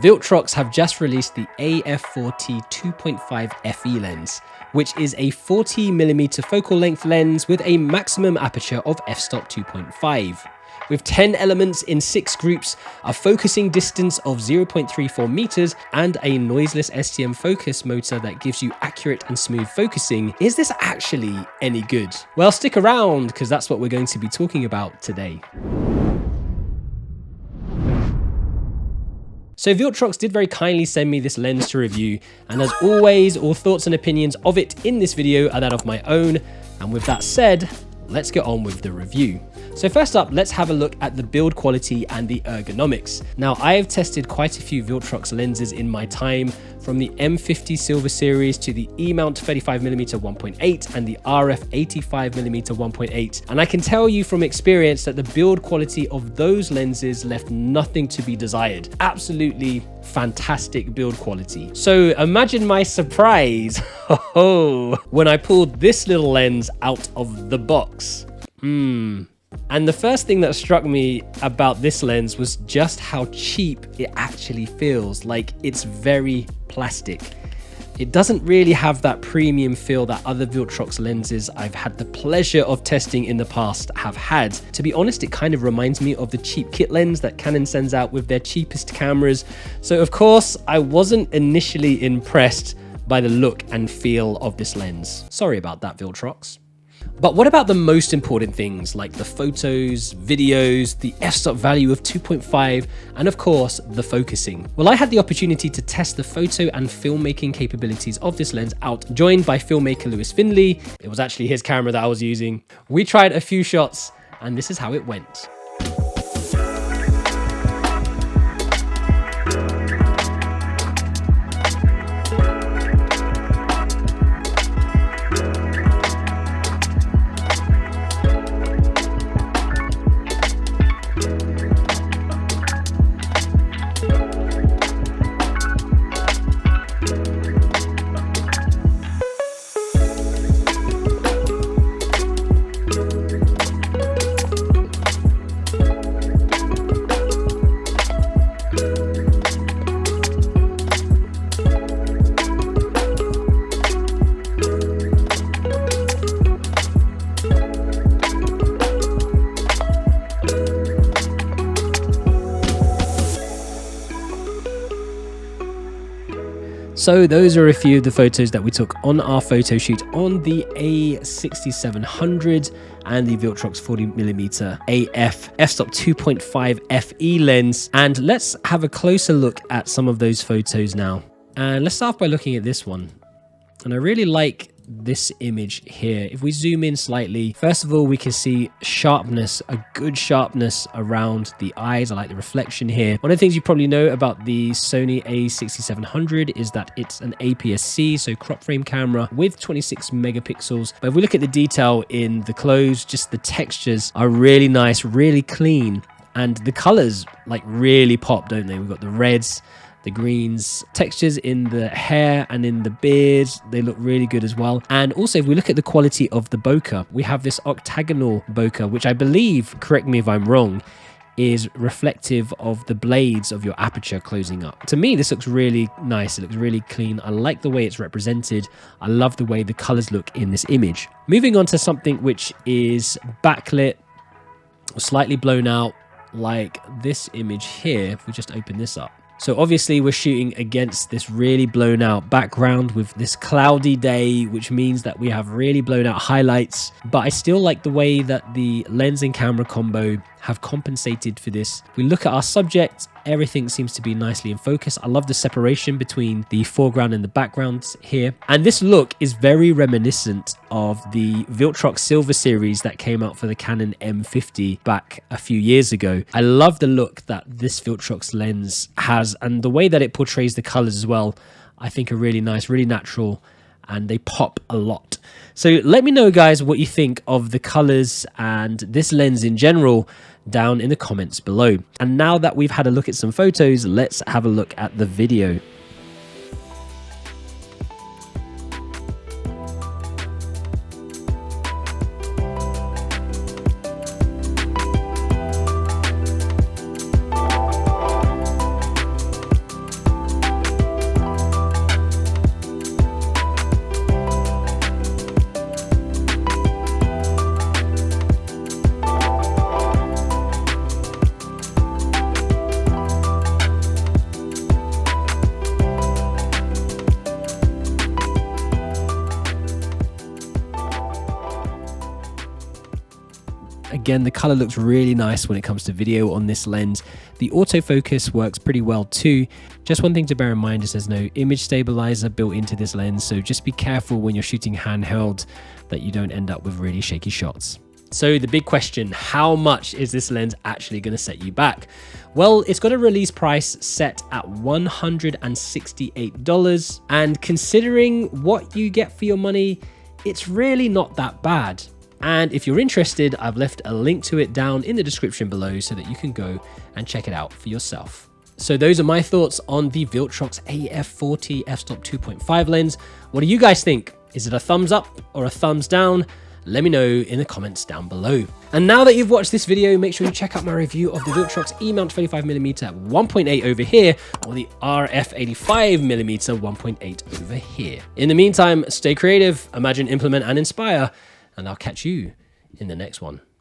Viltrox have just released the AF40 2.5 FE lens, which is a 40mm focal length lens with a maximum aperture of f-stop 2.5. With 10 elements in 6 groups, a focusing distance of 0.34 meters, and a noiseless STM focus motor that gives you accurate and smooth focusing, is this actually any good? Well, stick around, because that's what we're going to be talking about today. So Viltrox did very kindly send me this lens to review, and as always, all thoughts and opinions of it in this video are that of my own, and with that said, let's get on with the review. So first up, let's have a look at the build quality and the ergonomics. Now, I have tested quite a few Viltrox lenses in my time, from the M50 Silver series to the E-mount 35mm 1.8 and the RF 85mm 1.8. And I can tell you from experience that the build quality of those lenses left nothing to be desired. Absolutely fantastic build quality. So imagine my surprise when I pulled this little lens out of the box. And the first thing that struck me about this lens was just how cheap it actually feels. Like, it's very plastic. It doesn't really have that premium feel that other Viltrox lenses I've had the pleasure of testing in the past have had. To be honest, it kind of reminds me of the cheap kit lens that Canon sends out with their cheapest cameras. So of course, I wasn't initially impressed by the look and feel of this lens. Sorry about that, Viltrox. But what about the most important things like the photos, videos, the f-stop value of 2.5, and of course, the focusing? Well, I had the opportunity to test the photo and filmmaking capabilities of this lens out, joined by filmmaker Lewis Findlay. It was actually his camera that I was using. We tried a few shots, and this is how it went. So those are a few of the photos that we took on our photo shoot on the A6700 and the Viltrox 40mm AF f-stop 2.5 FE lens. And let's have a closer look at some of those photos now. And let's start by looking at this one. And I really like this image here. If we zoom in slightly, first of all, we can see sharpness, a good sharpness around the eyes. I like the reflection here. One of the things you probably know about the Sony A6700 is that it's an APS-C, so crop frame camera with 26 megapixels. But if we look at the detail in the close, just the textures are really nice, really clean. And the colors like really pop, don't they? We've got the reds, the greens, textures in the hair and in the beard, they look really good as well. And also, if we look at the quality of the bokeh, we have this octagonal bokeh, which I believe, correct me if I'm wrong, is reflective of the blades of your aperture closing up. To me, this looks really nice. It looks really clean. I like the way it's represented. I love the way the colors look in this image. Moving on to something which is backlit, slightly blown out, like this image here. If we just open this up. So obviously we're shooting against this really blown out background with this cloudy day, which means that we have really blown out highlights. But I still like the way that the lens and camera combo have compensated for this. We look at our subject, everything seems to be nicely in focus. I love the separation between the foreground and the backgrounds here. And this look is very reminiscent of the Viltrox Silver series that came out for the Canon M50 back a few years ago. I love the look that this Viltrox lens has, and the way that it portrays the colors as well, I think are really nice, really natural, and they pop a lot. So let me know, guys, what you think of the colors and this lens in general down in the comments below. And now that we've had a look at some photos, let's have a look at the video. Again, the color looks really nice when it comes to video on this lens. The autofocus works pretty well too. Just one thing to bear in mind is there's no image stabilizer built into this lens, so just be careful when you're shooting handheld that you don't end up with really shaky shots. So the big question, how much is this lens actually going to set you back? Well, it's got a release price set at $168, and considering what you get for your money, it's really not that bad. And if you're interested, I've left a link to it down in the description below so that you can go and check it out for yourself. So those are my thoughts on the Viltrox AF40 f-stop 2.5 lens. What do you guys think? Is it a thumbs up or a thumbs down? Let me know in the comments down below. And now that you've watched this video, make sure you check out my review of the Viltrox E-mount 25mm 1.8 over here, or the RF 85mm 1.8 over here. In the meantime, stay creative, imagine, implement, and inspire, and I'll catch you in the next one.